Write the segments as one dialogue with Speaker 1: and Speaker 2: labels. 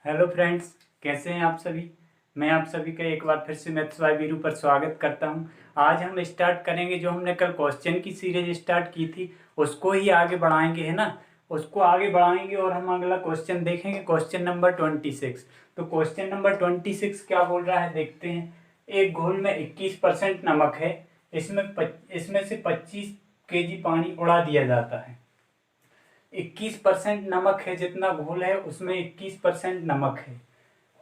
Speaker 1: Hello friends, कैसे हैं आप सभी। मैं आप सभी का एक बार फिर से मैथ्स बाय वीरू पर स्वागत करता हूं। आज हम स्टार्ट करेंगे जो हमने कल क्वेश्चन की सीरीज स्टार्ट की थी उसको ही आगे बढ़ाएंगे, है ना। उसको आगे बढ़ाएंगे और हम अगला क्वेश्चन देखेंगे, क्वेश्चन नंबर 26। तो क्वेश्चन नंबर 26 क्या बोल रहा है देखते हैं। एक घोल में 21% नमक है, इसमें से 25 kg पानी उड़ा दिया जाता है। 21% नमक है, जितना घोल है उसमें 21% नमक है।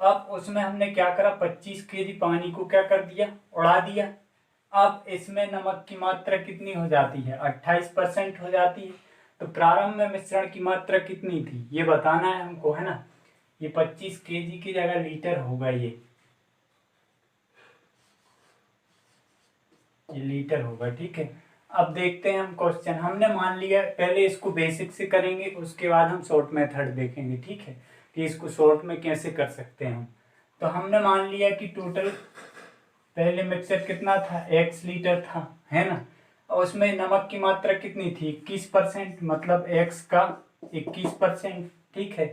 Speaker 1: अब उसमें हमने क्या करा, 25 kg पानी को क्या कर दिया, उड़ा दिया। अब इसमें नमक की मात्रा कितनी हो जाती है, 28% हो जाती है। तो प्रारंभ में मिश्रण की मात्रा कितनी थी ये बताना है हमको, है ना। ये 25 kg की जगह लीटर होगा, ये लीटर होगा, ठीक है। अब देखते हैं हम क्वेश्चन। हमने मान लिया, पहले इसको बेसिक से करेंगे, उसके बाद हम शॉर्ट मेथड देखेंगे, ठीक है, कि इसको शॉर्ट में कैसे कर सकते हैं हम। तो हमने मान लिया कि टोटल पहले मिक्सचर कितना था, x लीटर था, है ना। और उसमें नमक की मात्रा कितनी थी, 21%, मतलब x का 21%, ठीक है।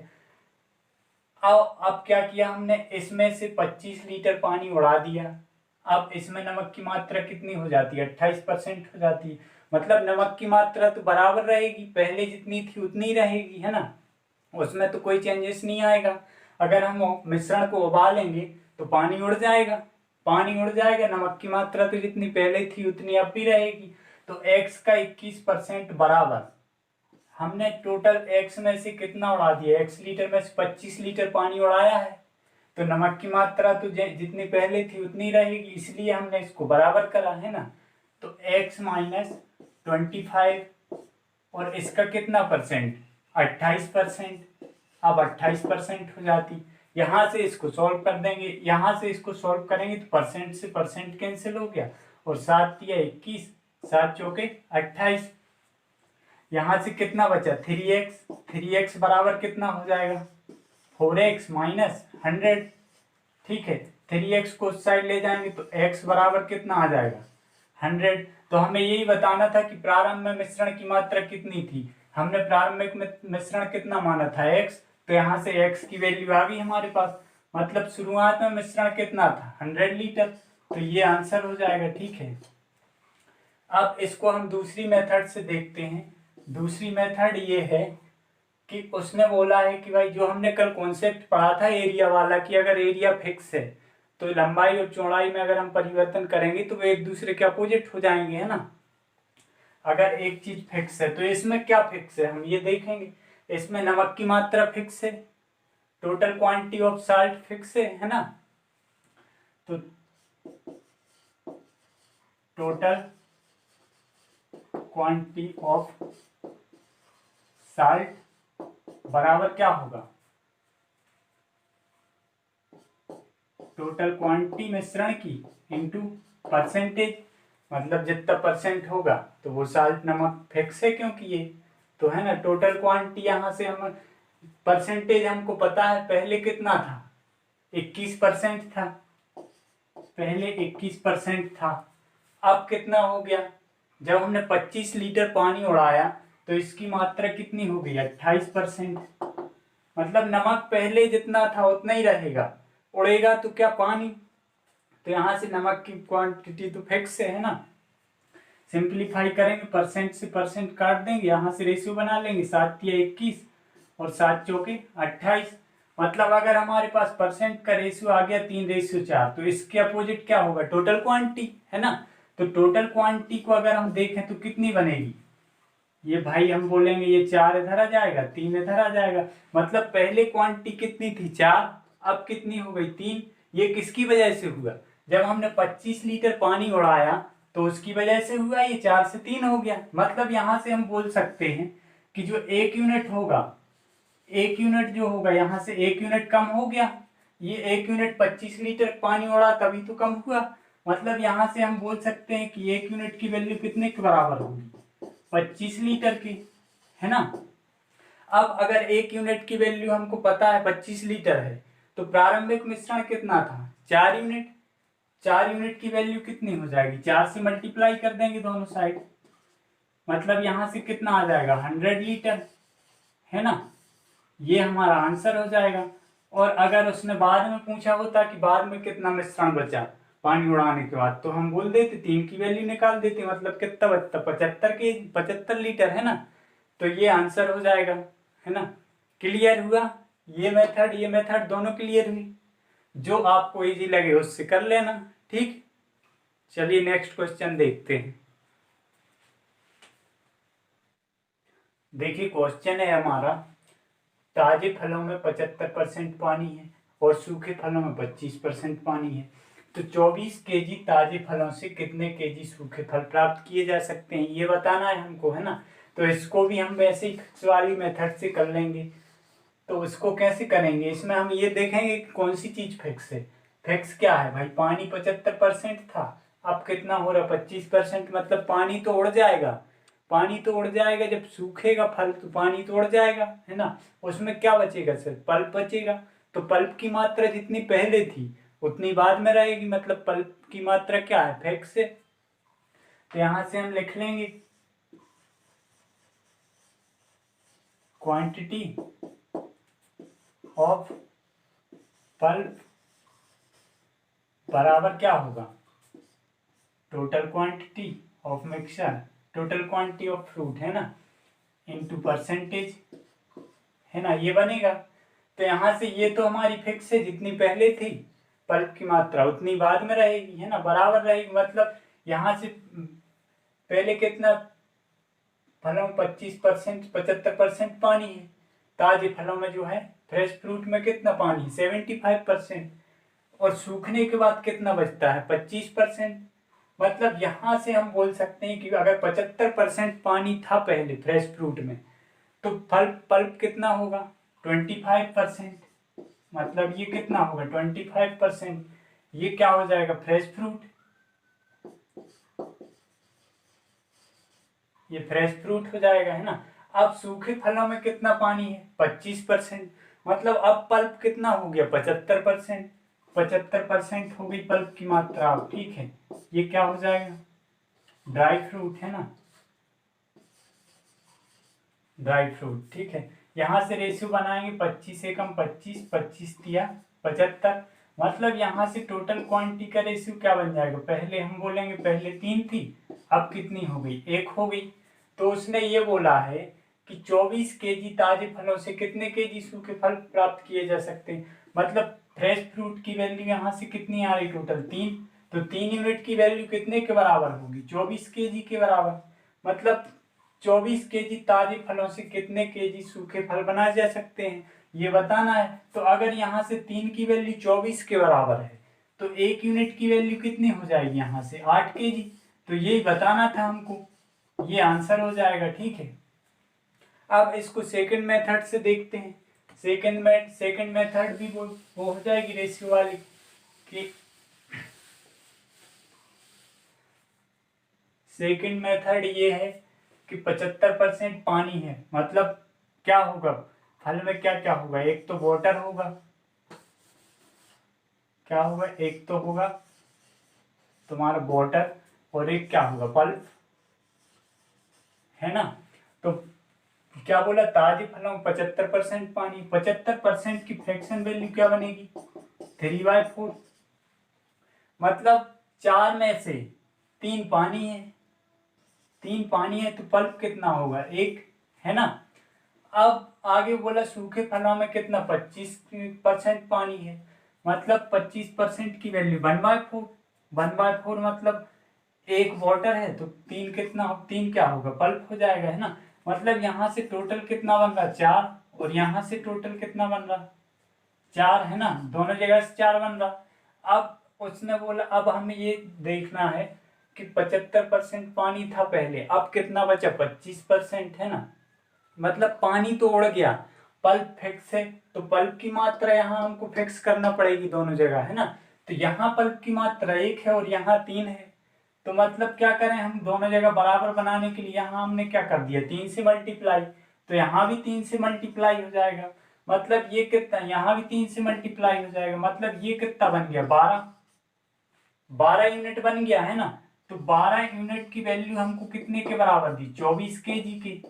Speaker 1: अब क्या किया हमने, इसमें से 25 लीटर पानी उड़ा दिया। अब इसमें नमक की मात्रा कितनी हो जाती है, 28% हो जाती है। मतलब नमक की मात्रा तो बराबर रहेगी, पहले जितनी थी उतनी रहेगी, है ना। उसमें तो कोई चेंजेस नहीं आएगा। अगर हम मिश्रण को उबालेंगे तो पानी उड़ जाएगा, पानी उड़ जाएगा, नमक की मात्रा तो जितनी पहले थी उतनी अब भी रहेगी। तो x का 21% बराबर, हमने टोटल x में से कितना उड़ा दिया, x लीटर में से 25 लीटर पानी उड़ाया है। तो नमक की मात्रा तो जितनी पहले थी उतनी रहेगी, इसलिए हमने इसको बराबर करा, है ना। तो x माइनस 25 और इसका कितना परसेंट, 28%। अब 28% हो जाती। यहां से इसको सॉल्व कर देंगे, यहां से इसको सॉल्व करेंगे तो परसेंट से परसेंट कैंसिल हो गया, और 7 या 21, 7 चौके 28। यहां से कितना बचा, 3x, 3x बराबर कितना हो जाएगा, 4x माइनस 100, ठीक है। 3x को उस साइड ले जाएंगे तो x बराबर कितना आ जाएगा, 100। तो हमें यही बताना था कि प्रारंभ में मिश्रण की मात्रा कितनी थी। हमने प्रारंभिक मिश्रण कितना माना था, x। तो यहाँ से x की वैल्यू आ गई हमारे पास, मतलब शुरुआत में मिश्रण कितना था, 100 लीटर। तो ये आंसर हो जाएगा, ठीक है। अब इसको हम दूसरी मेथड से देखते हैं। दूसरी मेथड ये है कि उसने बोला है कि भाई जो हमने कल कॉन्सेप्ट पढ़ा था एरिया वाला, कि अगर एरिया फिक्स है तो लंबाई और चौड़ाई में अगर हम परिवर्तन करेंगे तो वो एक दूसरे के अपोजिट हो जाएंगे, है ना। अगर एक चीज फिक्स है तो इसमें क्या फिक्स है हम ये देखेंगे। इसमें नमक की मात्रा फिक्स है, total quantity of salt fix है ना। तो टोटल क्वांटिटी ऑफ साल्ट बराबर क्या होगा, टोटल क्वांटिटी मिश्रण की इंटू परसेंटेज, मतलब जितना परसेंट होगा तो वो साल्ट नमक फिक्स है, क्योंकि ये तो है ना। टोटल क्वांटिटी यहाँ से हम परसेंटेज हमको पता है, पहले कितना था, 21% था, पहले 21% था। अब कितना हो गया, जब हमने 25 लीटर पानी उड़ाया तो इसकी मात्रा कितनी हो गई, 28%। मतलब नमक पहले जितना था उतना ही रहेगा, उड़ेगा तो क्या, पानी। तो यहां से नमक की क्वांटिटी तो फिक्स है ना। सिंप्लीफाई करेंगे, परसेंट से परसेंट काट देंगे, यहां से रेशियो बना लेंगे, 7 या 21 और 7 चौके 28। मतलब अगर हमारे पास परसेंट का रेशियो आ गया 3:4, तो इसके अपोजिट क्या होगा, टोटल क्वांटिटी, है ना। तो टोटल क्वांटिटी को अगर हम देखें तो कितनी बनेगी, ये भाई हम बोलेंगे ये 4 इधर आ जाएगा, 3 इधर आ जाएगा। मतलब पहले क्वांटिटी कितनी थी, 4, अब कितनी हो गई, 3। ये किसकी वजह से हुआ, जब हमने 25 लीटर पानी उड़ाया तो उसकी वजह से हुआ, ये 4 से 3 हो गया। मतलब यहां से हम बोल सकते हैं कि जो 1 यूनिट होगा, 1 यूनिट जो होगा यहाँ से 1 यूनिट कम हो गया। ये 1 यूनिट 25 लीटर पानी उड़ा तभी तो कम हुआ। मतलब यहाँ से हम बोल सकते हैं कि 1 यूनिट की वैल्यू कितने के बराबर होगी, 25 लीटर की, है ना। अब अगर 1 यूनिट की वैल्यू हमको पता है 25 लीटर है, तो प्रारंभिक मिश्रण कितना था, 4 यूनिट। 4 यूनिट की वैल्यू कितनी हो जाएगी, 4 से मल्टीप्लाई कर देंगे दोनों साइड, मतलब यहां से कितना आ जाएगा, 100 लीटर, है ना। ये हमारा आंसर हो जाएगा। और अगर उसने बाद में पूछा होता कि बाद में कितना मिश्रण बचा पानी उड़ाने के बाद, तो हम बोल देते 3 की वैल्यू निकाल देते, मतलब कितना बचता 75 लीटर, है ना। तो ये आंसर हो जाएगा, है ना। क्लियर हुआ? ये मेथड दोनों क्लियर हुई। जो आपको इजी लगे उससे कर लेना, ठीक। चलिए नेक्स्ट क्वेश्चन देखते हैं। देखिए क्वेश्चन है हमारा, ताजे फलों में 75% पानी है और सूखे फलों में 25% पानी है, तो 24 केजी ताजे फलों से कितने केजी सूखे फल प्राप्त किए जा सकते हैं, ये बताना है हमको, है ना। तो इसको भी हम वैसे ही फिक्स वाली मेथड से कर लेंगे। तो इसको कैसे करेंगे, इसमें हम ये देखेंगे कि कौन सी चीज फिक्स है। फिक्स क्या है भाई, पानी 75% था, अब कितना हो रहा 25%, मतलब पानी तो उड़ जाएगा। पानी तो उड़ जाएगा, जब सूखेगा फल तो पानी तो उड़ जाएगा, है ना। उसमें क्या बचेगा, सिर्फ पल्प बचेगा। तो पल्प की मात्रा जितनी पहले थी उतनी बाद में रहेगी, मतलब पल्प की मात्रा क्या है, फिक्स है। तो यहां से हम लिख लेंगे क्वांटिटी ऑफ पल्प बराबर क्या होगा, total quantity of mixture, total quantity of fruit, है ना, इनटू परसेंटेज, है ना, ये बनेगा। तो यहाँ से ये तो हमारी फिक्स है, जितनी पहले थी पल्प की मात्रा उतनी बाद में रहेगी, है ना, बराबर रहेगी। मतलब यहाँ से पहले कितना फलों में 25%, 75% पानी है, ताजे फलों में जो है फ्रेश फ्रूट में कितना पानी, 75%, और सूखने के बाद कितना बचता है, 25%। मतलब यहां से हम बोल सकते हैं कि अगर 75% पानी था पहले फ्रेश फ्रूट में, तो पल्प पल्प कितना होगा, 25%। मतलब ये कितना होगा 25%, ये क्या हो जाएगा, फ्रेश फ्रूट। ये फ्रेश फ्रूट हो जाएगा, है ना। अब सूखे फलों में कितना पानी है, 25%। मतलब अब पल्प कितना हो गया, 75%। 75% हो गई पल्प की मात्रा, अब ठीक है। ये क्या हो जाएगा, ड्राई फ्रूट, है ना, ड्राई फ्रूट, ठीक है। यहाँ से रेशियो बनाएंगे 25 से कम 25, 25 दिया 75। मतलब यहाँ से टोटल क्वांटिटी का रेशियो क्या बन जाएगा, पहले हम बोलेंगे पहले 3 थी, अब कितनी हो गई, 1 हो गई। तो उसने ये बोला है कि 24 केजी ताजे फलों से कितने केजी सूखे फल प्राप्त किए जा सकते हैं। मतलब फ्रेश फ्रूट की वैल्यू यहाँ से कितनी आ रही, टोटल 3। तो 3 यूनिट की वैल्यू कितने के बराबर होगी, 24 केजी के बराबर। मतलब 24 केजी ताजे फलों से कितने केजी सूखे फल बनाए जा सकते हैं, ये बताना है। तो अगर यहाँ से 3 की वैल्यू 24 के बराबर है, तो 1 यूनिट की वैल्यू कितनी हो जाएगी, यहाँ से 8 केजी। तो यही बताना था हमको, ये आंसर हो जाएगा, ठीक है। अब इसको सेकंड मेथड से देखते हैं। सेकंड मेथड भी वो हो जाएगी रेशियो वाली, कि सेकंड मेथड ये है कि 75% पानी है, मतलब क्या होगा, फल में क्या क्या होगा, एक तो वाटर होगा, क्या होगा, एक तो होगा तुम्हारा वाटर, और एक क्या होगा, पल्प, है ना। तो क्या बोला, ताजे फलों में 75% पानी, 75% की फ्रैक्शन वैल्यू क्या बनेगी, 3/4। मतलब 4 में से 3 पानी है, 3 पानी है, तो पल्प कितना होगा, 1, है ना। अब आगे बोला सूखे फलों में कितना, 25% पानी है, मतलब 25% की वैल्यू 1/4। 1/4 मतलब 1 वाटर है, तो 3 कितना, 3 क्या होगा, पल्प हो जाएगा, है ना। मतलब यहाँ से टोटल कितना बन रहा, 4, और यहाँ से टोटल कितना बन रहा, 4, है ना, दोनों जगह से 4 बन रहा। अब उसने बोला अब हमें ये देखना है कि 75% पानी था पहले, अब कितना बचा, 25%, है ना। मतलब पानी तो उड़ गया, पल्प फिक्स है, तो पल्प की मात्रा यहाँ हमको फिक्स करना पड़ेगी दोनों जगह, है ना। तो यहाँ पल्प की मात्रा 1 है और यहाँ 3 है। तो मतलब क्या करें हम, दोनों जगह बराबर बनाने के लिए यहाँ हमने क्या कर दिया, 3 से मल्टीप्लाई। तो यहाँ भी 3 से मल्टीप्लाई हो जाएगा, मतलब ये कितना, यहाँ भी 3 से मल्टीप्लाई हो जाएगा, मतलब ये कितना बन गया, 12। 12 यूनिट बन गया, है ना। तो 12 यूनिट की वैल्यू हमको कितने के बराबर दी, 24 केजी की,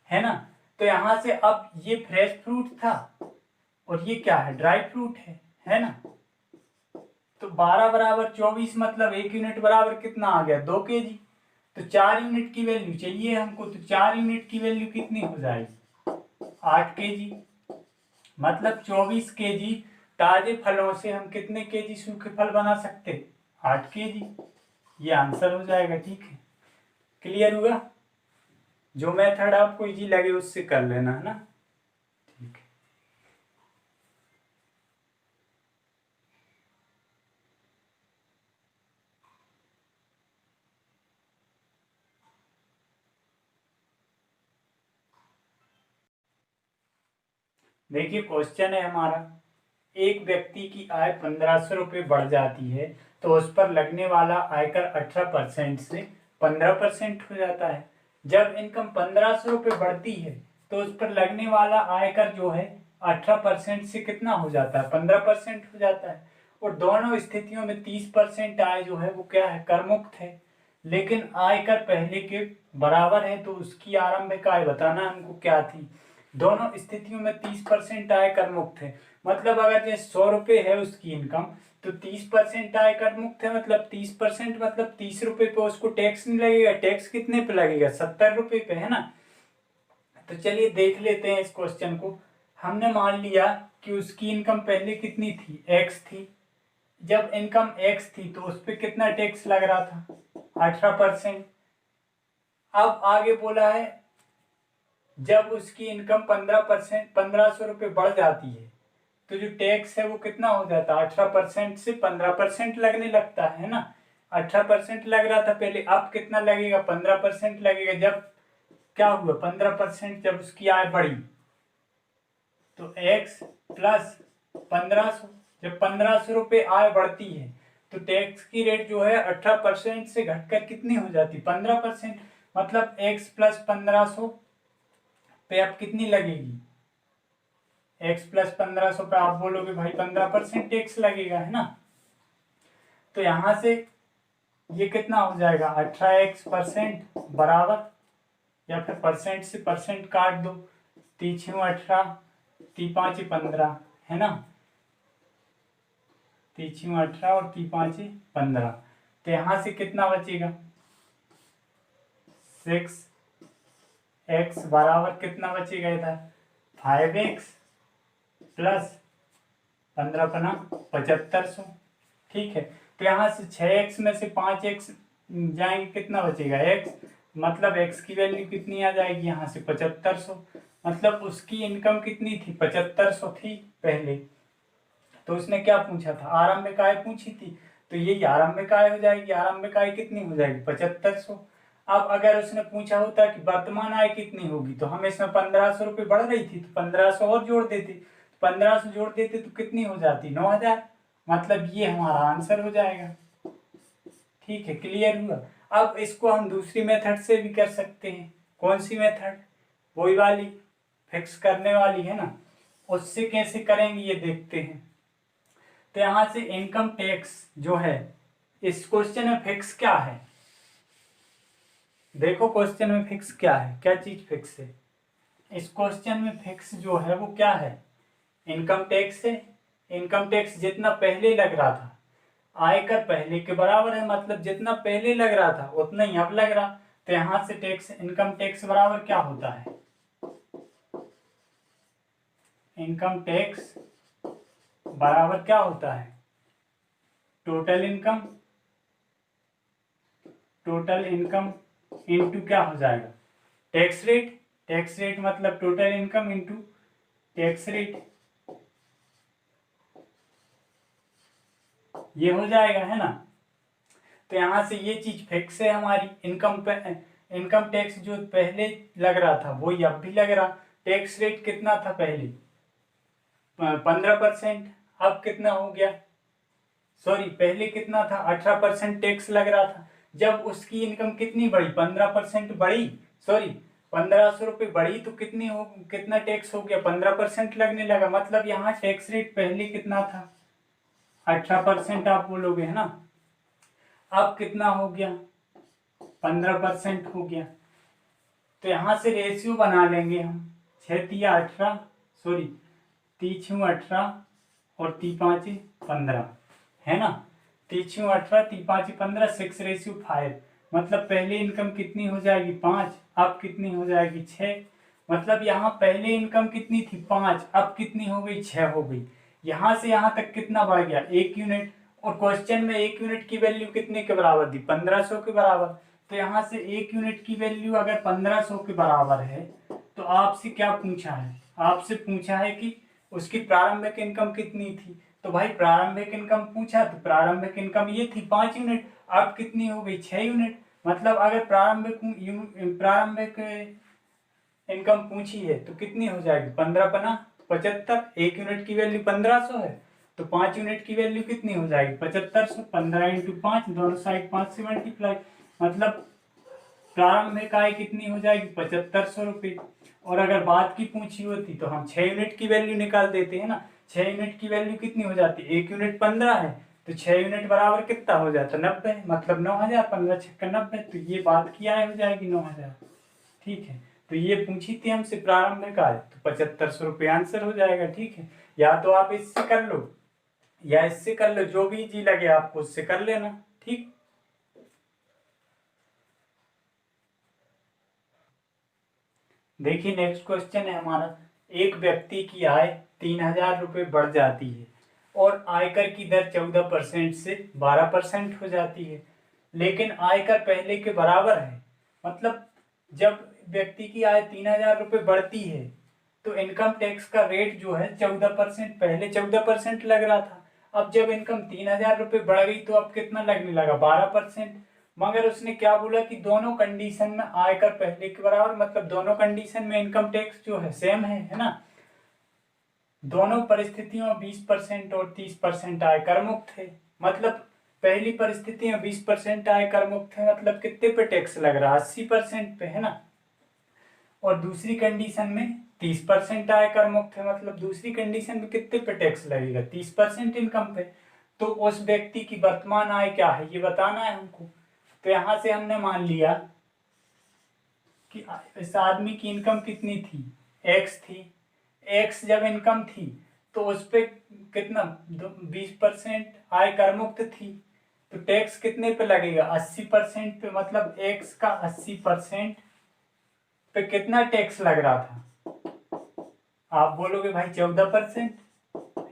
Speaker 1: है ना। तो यहां से अब ये फ्रेश फ्रूट था, और ये क्या है, ड्राई फ्रूट है ना। तो 12 बराबर 24 मतलब 1 यूनिट बराबर कितना आ गया, 2 केजी। तो 4 यूनिट की वैल्यू चाहिए हमको, तो 4 यूनिट की वैल्यू कितनी हो जाएगी, 8 केजी। मतलब 24 केजी ताजे फलों से हम कितने केजी सूखे फल बना सकते, 8 केजी। ये आंसर हो जाएगा। ठीक है, क्लियर हुआ। जो मेथड आपको इजी लगे उससे कर लेना, है ना। ठीक है, देखिए क्वेश्चन है हमारा, एक व्यक्ति की आय 1500 रुपये बढ़ जाती है तो उस पर लगने वाला आयकर 18% से 15% हो जाता है। जब इनकम 1500 रुपये बढ़ती है तो उस पर लगने वाला आयकर जो है 18% से कितना हो जाता है, 15% हो जाता है। और दोनों स्थितियों में 30% आय जो है वो क्या है, कर मुक्त है। लेकिन आयकर पहले के बराबर है तो उसकी आरंभिक आय बताना हमको क्या थी। दोनों स्थितियों में 30% आय कर मुक्त है। मतलब अगर जैसे 100 रुपये है उसकी इनकम, तो 30% आय कर मुक्त है, मतलब 30% मतलब 30 रुपये पे उसको टैक्स नहीं लगेगा। टैक्स कितने पे लगेगा, 70 रुपये पे, है ना। तो चलिए देख लेते हैं इस क्वेश्चन को। हमने मान लिया कि उसकी इनकम पहले कितनी थी, एक्स थी। जब इनकम एक्स थी तो उस पर कितना टैक्स लग रहा था, 18%। अब आगे बोला है जब उसकी इनकम 15%, 1500 रुपये बढ़ जाती है तो जो टैक्स है वो कितना हो जाता है, 18% से 15% लगने लगता है ना। 18% लग रहा था पहले, अब कितना लगेगा, 15% लगेगा। जब क्या हुआ, 15% जब उसकी आय बढ़ी तो एक्स प्लस 1500। जब 1500 रुपये आय बढ़ती है तो टैक्स की रेट जो है 18% से घटकर कितनी हो जाती, 15%। मतलब एक्स प्लस 1500 पे अब कितनी लगेगी, एक्स प्लस 1500 पे आप बोलोगे भाई 15% टैक्स लगेगा, है ना। तो यहां से ये कितना हो जाएगा, 18x% बराबर, या फिर परसेंट से परसेंट काट दो, 3×18, 3×5=15, है ना। 3×18 और 3×5=15। तो यहां से कितना बचेगा, 6x बराबर कितना बचेगा इधर, 5x प्लस 15×5=7500। ठीक है, तो यहाँ से 6x में से 5x जाएंगे, कितना बचेगा, x। मतलब x की वैल्यू कितनी आ जाएगी यहाँ से, 7500। मतलब उसकी इनकम कितनी थी, 7500 थी पहले। तो उसने क्या पूछा था, आरंभिक आय पूछी थी, तो यही आरंभिक आय हो जाएगी। आरंभिक आय कितनी हो जाएगी, 7500। अब अगर उसने पूछा होता कि वर्तमान आय कितनी होगी, तो हम इसमें 1500 रुपये बढ़ रही थी तो 1500 और जोड़ देते, 1500 जोड़ देते तो कितनी हो जाती, 9000। मतलब ये हमारा आंसर हो जाएगा। ठीक है, क्लियर हुआ। अब इसको हम दूसरी मेथड से भी कर सकते हैं। कौन सी मेथड, वही वाली फिक्स करने वाली, है ना। उससे कैसे करेंगे ये देखते हैं। तो यहां से इनकम टैक्स जो है, इस क्वेश्चन में फिक्स क्या है, देखो क्वेश्चन में फिक्स क्या है, क्या चीज फिक्स है। इस क्वेश्चन में फिक्स जो है वो क्या है, इनकम टैक्स है। इनकम टैक्स जितना पहले लग रहा था, आयकर पहले के बराबर है, मतलब जितना पहले लग रहा था उतना ही अब लग रहा। तो यहां से टैक्स, इनकम टैक्स बराबर क्या होता है, इनकम टैक्स बराबर क्या होता है, total income. Total income into क्या हो जाएगा, टैक्स रेट। टैक्स रेट मतलब total income into tax rate, ये हो जाएगा, है ना। तो यहां से ये चीज फिक्स है हमारी। इनकम टैक्स जो पहले लग रहा था वही अब भी लग रहा। टैक्स रेट कितना था पहले, 15%। अब कितना हो गया, सॉरी पहले कितना था, 18% टैक्स लग रहा था। जब उसकी इनकम कितनी बढ़ी, 15% बढ़ी, सॉरी 1500 रुपये बढ़ी तो कितनी हो, कितना टैक्स हो गया, 15% लगने लगा। मतलब यहाँ टैक्स रेट पहले कितना था, 18% आप बोलोगे, है ना। अब कितना हो गया, 15% हो गया। तो यहां से रेशियो बना लेंगे हम, 6×18, सॉरी 3×6 18 और 3×5 15, है ना। 3×6 18, 3×5 15, 6:5। मतलब पहले इनकम कितनी हो जाएगी 5, अब कितनी हो जाएगी 6। मतलब यहाँ पहले इनकम कितनी थी 5, अब कितनी हो गई 6 हो गई। यहाँ से यहाँ तक कितना बढ़ गया 1 यूनिट। और क्वेश्चन में 1 यूनिट की वैल्यू कितने के बराबर दी 1500 के बराबर। तो यहाँ से 1 यूनिट की वैल्यू अगर 1500 के बराबर है तो आपसे क्या पूछा है, आपसे पूछा है कि उसकी प्रारंभिक इनकम कितनी थी। तो भाई प्रारंभिक इनकम पूछा तो प्रारंभिक इनकम ये थी 5 यूनिट, अब कितनी हो गई 6 यूनिट। मतलब अगर प्रारंभिक इनकम पूछी है तो कितनी हो जाएगी 15×5 = 75। 1 यूनिट की वैल्यू 1500 है तो 5 यूनिट की वैल्यू कितनी हो जाएगी 7500। 15×5, दोनों साइड 5 से मल्टीप्लाई, मतलब प्रारंभिक आय कितनी हो जाएगी 7500 रुपये। और अगर बाद की पूछी होती तो हम 6 यूनिट की वैल्यू निकाल देते हैं ना। 6 यूनिट की वैल्यू कितनी हो जाती है 1 यूनिट 15 है तो 6 यूनिट बराबर कितना हो जाता 90, मतलब 9000। 15×6 = 90, तो ये बात की आय हो जाएगी 9000। ठीक है, तो ये पूछी थी हमसे प्रारंभिक आय, तो 7500 रुपये आंसर हो जाएगा। ठीक है, या तो आप इससे कर लो या इससे कर लो, जो भी इजी लगे आपको उससे कर लेना। ठीक, देखिए नेक्स्ट क्वेश्चन है हमारा। एक व्यक्ति की आय 3000 रुपये बढ़ जाती है और आयकर की दर 14% से 12% हो जाती है, लेकिन आयकर पहले के बराबर है। मतलब जब व्यक्ति की आय 3000 रुपये बढ़ती है तो इनकम टैक्स का रेट जो है 14%, पहले 14% लग रहा था। अब जब इनकम 3000 रुपये बढ़ गई तो अब कितना लगने लगा 12%। मगर उसने क्या बोला कि दोनों कंडीशन में आयकर पहले के बराबर, मतलब दोनों कंडीशन में इनकम टैक्स जो है सेम है ना। दोनों परिस्थितियों में 20% और 30% आयकर मुक्त है। मतलब पहली परिस्थिति में 20% आयकर मुक्त है, मतलब कितने पे टैक्स लग रहा है 80% पे, है ना। और दूसरी कंडीशन में 30% आयकर मुक्त है, मतलब दूसरी कंडीशन में कितने पे टैक्स लगेगा 30% इनकम पे। तो उस व्यक्ति की वर्तमान आय क्या है ये बताना है हमको। तो यहां से हमने मान लिया कि इस आदमी की इनकम कितनी थी एक्स थी। एक्स जब इनकम थी तो उस पे कितना 20% आयकर मुक्त थी, तो टैक्स कितने पे लगेगा 80% पे। मतलब एक्स का 80% पे कितना टैक्स लग रहा था, आप बोलोगे भाई 14%,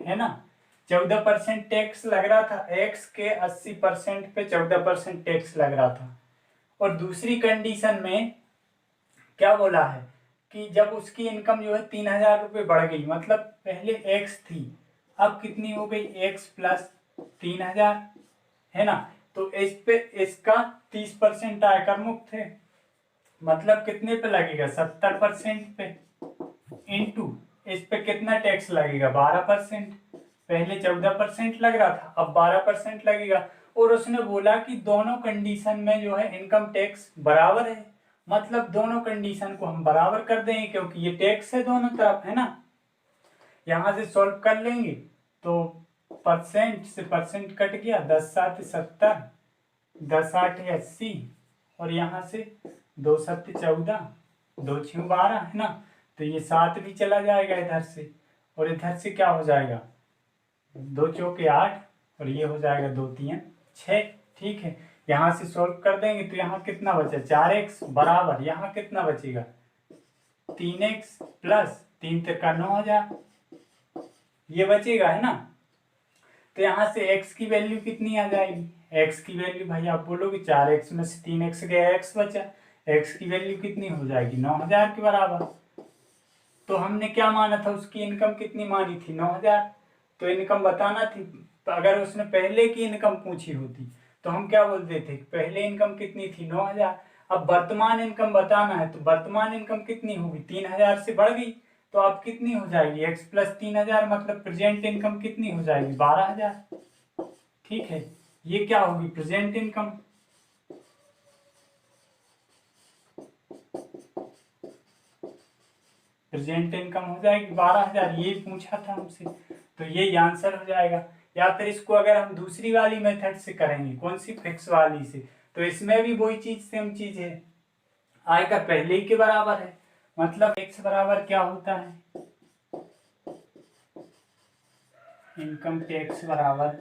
Speaker 1: है ना। 14% टैक्स लग रहा था, एक्स के 80% पे 14% टैक्स लग रहा था। और दूसरी कंडीशन में क्या बोला है कि जब उसकी इनकम जो है 3000 रुपये बढ़ गई, मतलब पहले एक्स थी अब कितनी हो गई एक्स प्लस 3000, है ना। तो इस पे इसका 30% आयकर मुक्त है, मतलब कितने पे लगेगा 70% पे, इंटू इस पे कितना टैक्स लगेगा 12%। पहले 14% लग रहा था अब 12% लगेगा। और उसने बोला कि दोनों कंडीशन में जो है इनकम टैक्स बराबर है, मतलब दोनों कंडीशन को हम बराबर कर देंगे क्योंकि ये टैक्स है दोनों तरफ, है ना। यहां से सॉल्व कर लेंगे तो परसेंट से परसेंट कट गया, 10×7 = 70, 10×8 = 80, और यहाँ से 2×7 = 14, 2×6 = 12, है ना। तो ये 7 भी चला जाएगा इधर से, और इधर से क्या हो जाएगा 2×4 = 8, और ये हो जाएगा 2×3 = 6। ठीक है, यहाँ से सॉल्व कर देंगे तो यहाँ कितना बचा 4x बराबर, यहाँ कितना बचेगा 3x प्लस 3×3 = 9000, ये बचेगा, है ना। तो यहाँ से x की वैल्यू कितनी आ जाएगी, x की वैल्यू भाई आप बोलोगे 4x में से 3x गया x बचा, x की वैल्यू कितनी हो जाएगी 9000 के बराबर। तो हमने क्या माना था उसकी इनकम कितनी मानी थी 9000, तो इनकम बताना थी। तो अगर उसने पहले की इनकम पूछी होती तो हम क्या बोलते थे पहले इनकम कितनी थी 9000। अब वर्तमान इनकम बताना है तो वर्तमान इनकम कितनी होगी 3000 से बढ़ गई, तो अब कितनी हो जाएगी x प्लस 3000, मतलब प्रेजेंट इनकम कितनी हो जाएगी 12000। ठीक है, ये क्या होगी प्रेजेंट इनकम। प्रेजेंट इनकम हो जाएगी 12000, ये पूछा था हमसे, तो ये आंसर हो जाएगा। या फिर इसको अगर हम दूसरी वाली मेथड से करेंगे, कौन सी फिक्स वाली से, तो इसमें भी वही चीज सेम चीज है, आयकर पहले ही के बराबर है। मतलब x बराबर क्या होता है इनकम टैक्स बराबर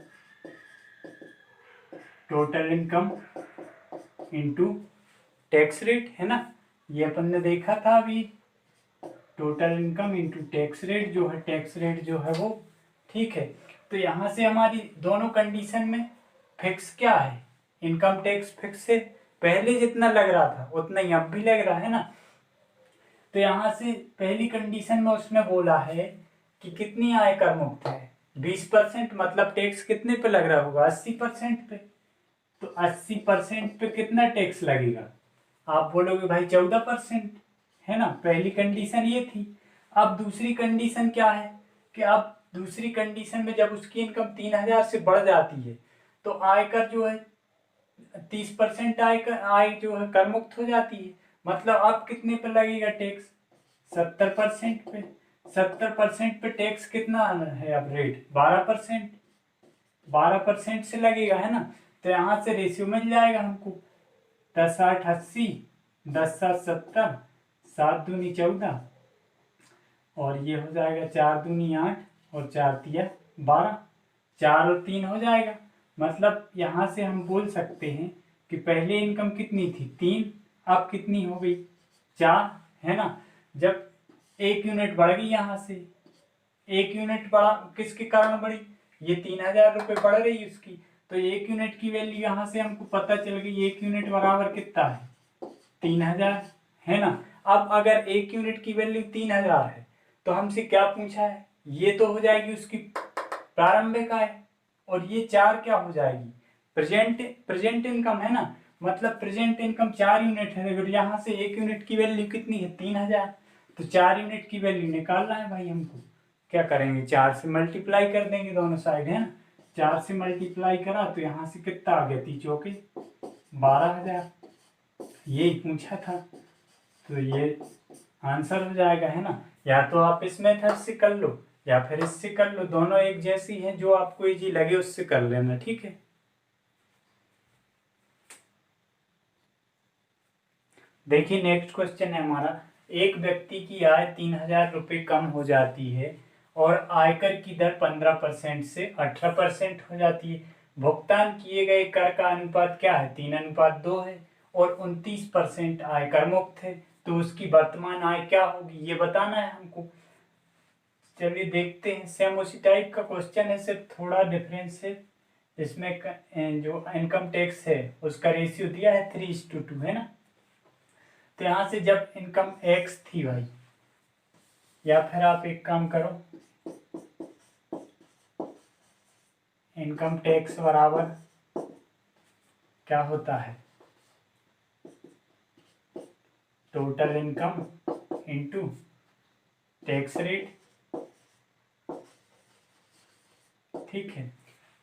Speaker 1: total income into tax rate, है ना। ये अपन ने देखा था अभी, total income into tax rate जो है, टैक्स रेट जो है वो, ठीक है। तो यहाँ से हमारी दोनों कंडीशन में फिक्स क्या है, इनकम टैक्स फिक्स है, पहले जितना लग रहा था उतना ही अब भी लग रहा है ना। तो यहाँ से पहली कंडीशन में उसने बोला है कि कितनी आय कर मुक्त है, 20%, मतलब टैक्स कितने पे लग रहा होगा, 80% पे। तो 80% पे कितना टैक्स लगेगा, आप बोलोगे भाई 14%, है ना। पहली कंडीशन ये थी। अब दूसरी कंडीशन क्या है कि अब दूसरी कंडीशन में जब उसकी इनकम 3,000 से बढ़ जाती है तो आयकर जो है 30% आयकर, आय जो है कर मुक्त हो जाती है। मतलब अब कितने पे लगेगा टैक्स, 70% पे। 70% पे टैक्स कितना है अब रेट, 12%। 12% से लगेगा, है ना। तो यहाँ से रेशियो मिल जाएगा हमको, 10/8 80, 10/7 70, 7 दूनी 14, और ये हो जाएगा 4 दूनी 8 और 4 तिया 12, 4 और 3 हो जाएगा। मतलब यहाँ से हम बोल सकते हैं कि पहले इनकम कितनी थी 3, अब कितनी हो गई 4, है ना। जब 1 यूनिट बढ़ गई, यहाँ से 1 यूनिट बढ़ा, किसके कारण बढ़ी, ये 3,000 रुपये बढ़ रही है उसकी, तो 1 यूनिट की वैल्यू यहाँ से हमको पता चल गई, 1 यूनिट बराबर कितना है 3,000, है ना। अब अगर 1 यूनिट की वैल्यू 3,000 है तो हमसे क्या पूछा है, ये तो हो जाएगी उसकी प्रारंभिक आय, और ये 4 क्या हो जाएगी, प्रेजेंट इनकम, है ना। मतलब प्रेजेंट इनकम 4 यूनिट है, अगर यहाँ से 1 यूनिट की वैल्यू कितनी है 3,000, तो 4 यूनिट की वैल्यू निकालना है भाई हमको। क्या करेंगे, 4 से मल्टीप्लाई कर देंगे दोनों साइड, है ना। 4 से मल्टीप्लाई करा तो यहाँ से कितना आ गया, 3 चौके 12,000, यही पूछा था। तो ये आंसर हो जाएगा, है ना। या तो आप इस मेथड से कर लो या फिर इससे कर लो, दोनों एक जैसी हैं, जो आपको इजी लगे उससे कर लेना, ठीक है। देखिए नेक्स्ट क्वेश्चन है हमारा, एक व्यक्ति की आय 3,000 रुपये कम हो जाती है और आयकर की दर 15% से 18% हो जाती है। भुगतान किए गए कर का अनुपात क्या है, 3:2 है, और 29% आयकर मुक्त है। तो उसकी वर्तमान आय क्या होगी, ये बताना है हमको। चलिए देखते हैं, सेम उसी टाइप का क्वेश्चन है, सिर्फ थोड़ा डिफरेंस है। इसमें जो इनकम टैक्स है उसका रेशियो दिया है 3:2, है ना। तो यहाँ से जब इनकम एक्स थी भाई, या फिर आप एक काम करो, इनकम टैक्स बराबर क्या होता है, total income into tax rate, ठीक है।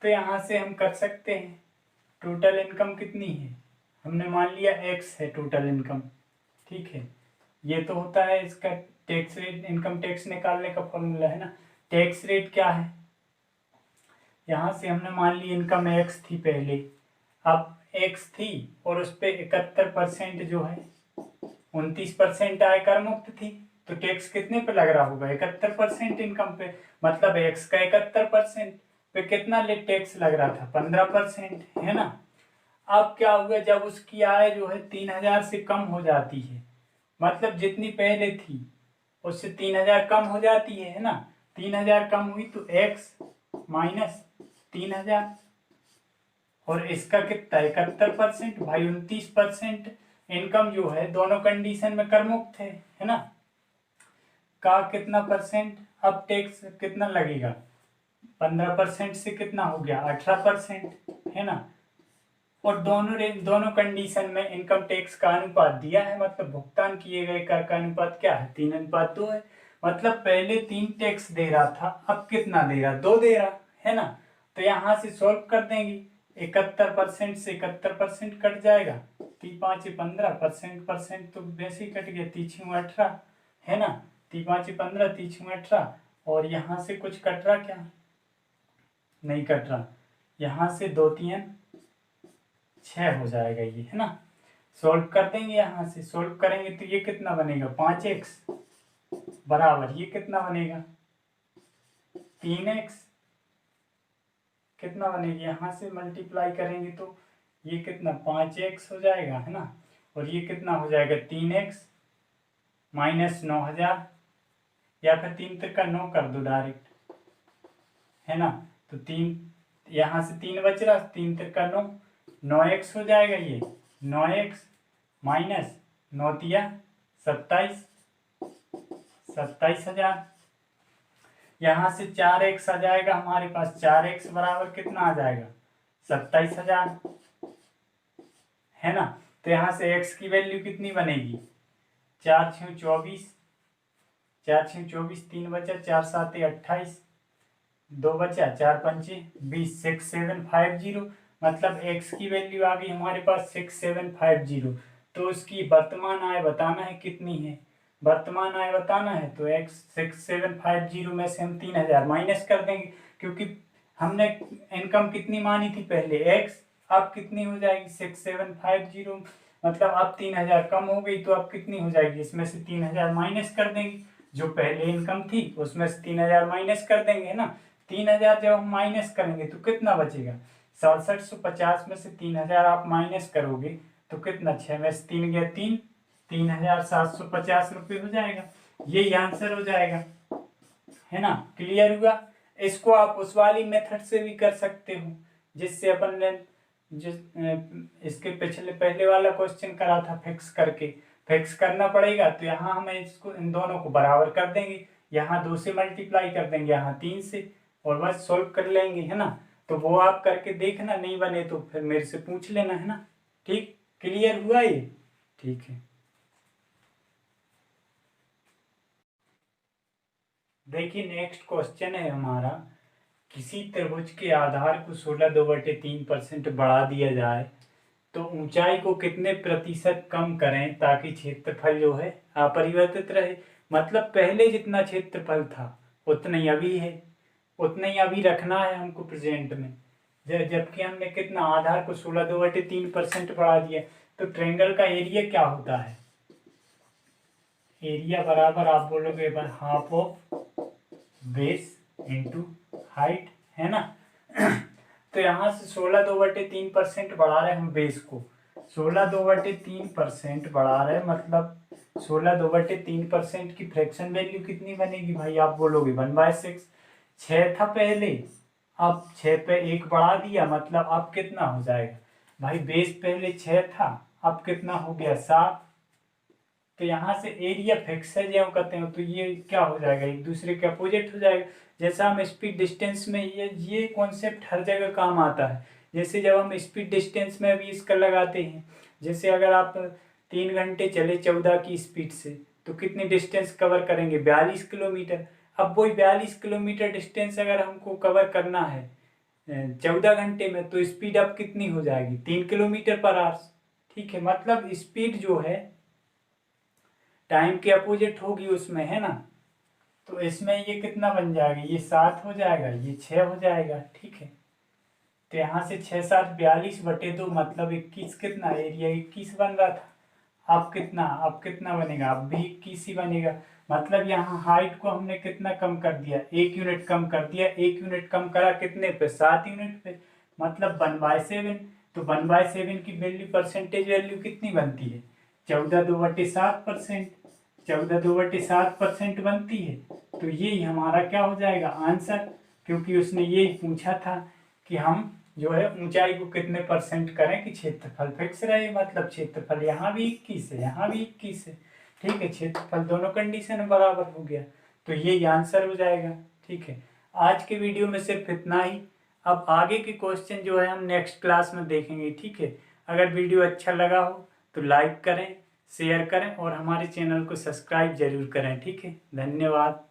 Speaker 1: तो यहाँ से हम कर सकते हैं, टोटल इनकम कितनी है, हमने मान लिया एक्स है टोटल इनकम, ठीक है। ये तो होता है इसका टैक्स रेट, इनकम टैक्स निकालने का फॉर्मूला, है ना। टैक्स रेट क्या है, यहाँ से हमने मान ली इनकम एक्स थी पहले, अब एक्स थी और उस पर 71% जो है, 29% आयकर मुक्त थी, तो टैक्स कितने पे लग रहा होगा, 71% इनकम पे। मतलब एक्स का 71% पे कितना टैक्स लग रहा था, 15%, है ना। अब क्या हुआ, जब उसकी आय जो है 3,000 से कम हो जाती है, मतलब जितनी पहले थी उससे 3,000 कम हो जाती है ना। 3,000 कम हुई तो एक्स माइनस 3,000, और इसका कितना 71%, भाई 29% इनकम जो है दोनों कंडीशन में कर मुक्त है ना। का कितना परसेंट, अब टैक्स कितना लगेगा, 15% से कितना हो गया 18%, है ना। और दोनों कंडीशन में इनकम टैक्स का अनुपात दिया है, मतलब भुगतान किए गए कर का अनुपात क्या है, 3:2 है। मतलब पहले 3 टैक्स दे रहा था, अब कितना दे रहा, 2 दे रहा, है ना। तो यहाँ से सॉल्व कर देंगे, 71% से 71% कट जाएगा, 3×5=15, परसेंट तो वैसे ही कट गया, 3×6=18, है ना। 3×5=15, 3×6=18, और यहाँ से कुछ कट रहा क्या, नहीं कट रहा, यहाँ से 2×3=6 हो जाएगा ये, है ना। सोल्व कर देंगे, यहाँ से सोल्व करेंगे तो ये कितना बनेगा, 5x बराबर ये कितना बनेगा 3x, कितना बनेगी, यहाँ से मल्टीप्लाई करेंगे तो ये कितना 5x हो जाएगा, है ना, और ये कितना हो जाएगा 3x माइनस 9000, या फिर 3 तिरका 9 कर दो डायरेक्ट, है ना। तो 3 यहाँ से 3 बच रहा, 3 तिरका 9, 9x हो जाएगा, ये 9x माइनस 9 तिया 27, 27,000। यहाँ से 4x आ जाएगा हमारे पास, 4x बराबर कितना आ जाएगा 27,000, है ना। तो यहाँ से x की वैल्यू कितनी बनेगी, 4 6 24, 4 6 24, 3 बचा, 4 7 28, 2 बचा, 4 5 20, 6750, मतलब x की वैल्यू आ गई हमारे पास 6750। तो उसकी वर्तमान आय बताना है कितनी है, वर्तमान आय बताना है तो x 6750 में से हम 3000 माइनस कर देंगे, क्योंकि हमने इनकम कितनी मानी थी पहले x, अब कितनी हो जाएगी 6750, मतलब अब 3000 कम हो गई, तो अब कितनी हो जाएगी, इसमें से 3000 माइनस कर देंगे, जो पहले इनकम थी उसमें से 3000 माइनस कर देंगे, है ना। 3000 जब हम माइनस करेंगे तो कितना बचेगा, 6750 में से 3000 आप माइनस करोगे तो कितना, 6 में से 3 गया 3, 3750 रुपये हो जाएगा, ये आंसर हो जाएगा, है ना। क्लियर हुआ। इसको आप उस वाली मेथड से भी कर सकते हो जिससे अपन ने जिस इसके पहले वाला क्वेश्चन करा था, फिक्स करके, फिक्स करना पड़ेगा। तो यहाँ हमें इसको इन दोनों को बराबर कर देंगे, यहाँ 2 से मल्टीप्लाई कर देंगे, यहाँ 3 से, और बस सोल्व कर लेंगे, है ना। तो वो आप करके देखना, नहीं बने तो फिर मेरे से पूछ लेना, है ना। ठीक, क्लियर हुआ ये, ठीक है। देखिए नेक्स्ट क्वेश्चन है हमारा, किसी त्रिभुज के आधार को 16/2/3% बढ़ा दिया जाए तो ऊंचाई को कितने प्रतिशत कम करें ताकि क्षेत्रफल जो है अपरिवर्तित रहे। मतलब पहले जितना क्षेत्रफल था उतना ही अभी है, उतना ही अभी रखना है हमको प्रेजेंट में, जबकि हमने कितना आधार को 16/2/3% बढ़ा दिया। तो ट्रायंगल का एरिया क्या होता है, एरिया बराबर आप बोलोगे half of base into height, है ना। तो यहाँ से 16/2/3% बढ़ा रहे हैं हम बेस को, 16/2/3% बढ़ा रहे हैं, मतलब 16/2/3% की फ्रैक्शन वैल्यू कितनी बनेगी भाई, आप बोलोगे 1/6। 6 था पहले, अब 6 पे 1 बढ़ा दिया, मतलब अब कितना हो जाएगा भाई, बेस पहले 6 था, अब कितना हो गया 7। तो यहाँ से एरिया फिक्स है जो कहते हैं, तो ये क्या हो जाएगा, एक दूसरे के अपोजिट हो जाएगा। जैसा हम स्पीड डिस्टेंस में, ये कॉन्सेप्ट हर जगह काम आता है। जैसे जब हम स्पीड डिस्टेंस में भी इसका लगाते हैं, जैसे अगर आप 3 घंटे चले 14 की स्पीड से तो कितनी डिस्टेंस कवर करेंगे, 42 किलोमीटर। अब वही 42 किलोमीटर डिस्टेंस अगर हमको कवर करना है 14 घंटे में, तो स्पीड अब कितनी हो जाएगी 3 किलोमीटर पर आवर। ठीक है, मतलब स्पीड जो है टाइम के अपोजिट होगी उसमें, है ना। तो इसमें ये कितना बन जाएगा, ये 7 हो जाएगा, ये 6 हो जाएगा, ठीक है। तो यहाँ से 6 7 42/2, मतलब 21 कितना, एरिया 21 बन रहा था, अब कितना बनेगा, अब भी 21 ही बनेगा। मतलब यहाँ हाइट को हमने कितना कम कर दिया, 1 यूनिट कम कर दिया, 1 यूनिट कम करा कितने पे, 7 यूनिट पे, मतलब 1/7। तो 1/7 की वैल्यू, परसेंटेज वैल्यू कितनी बनती है, 14/2/7%, 14/2/7% बनती है। तो ये हमारा क्या हो जाएगा आंसर, क्योंकि उसने ये पूछा था कि हम जो है ऊंचाई को कितने परसेंट करें कि क्षेत्रफल फिक्स रहे, मतलब क्षेत्रफल यहाँ भी 21 है, यहाँ भी 21 है, ठीक है, क्षेत्रफल दोनों कंडीशन बराबर हो गया, तो ये आंसर हो जाएगा, ठीक है। आज के वीडियो में सिर्फ इतना ही, अब आगे के क्वेश्चन जो है हम नेक्स्ट क्लास में देखेंगे, ठीक है। अगर वीडियो अच्छा लगा हो तो लाइक करें, शेयर करें और हमारे चैनल को सब्सक्राइब जरूर करें, ठीक है। धन्यवाद।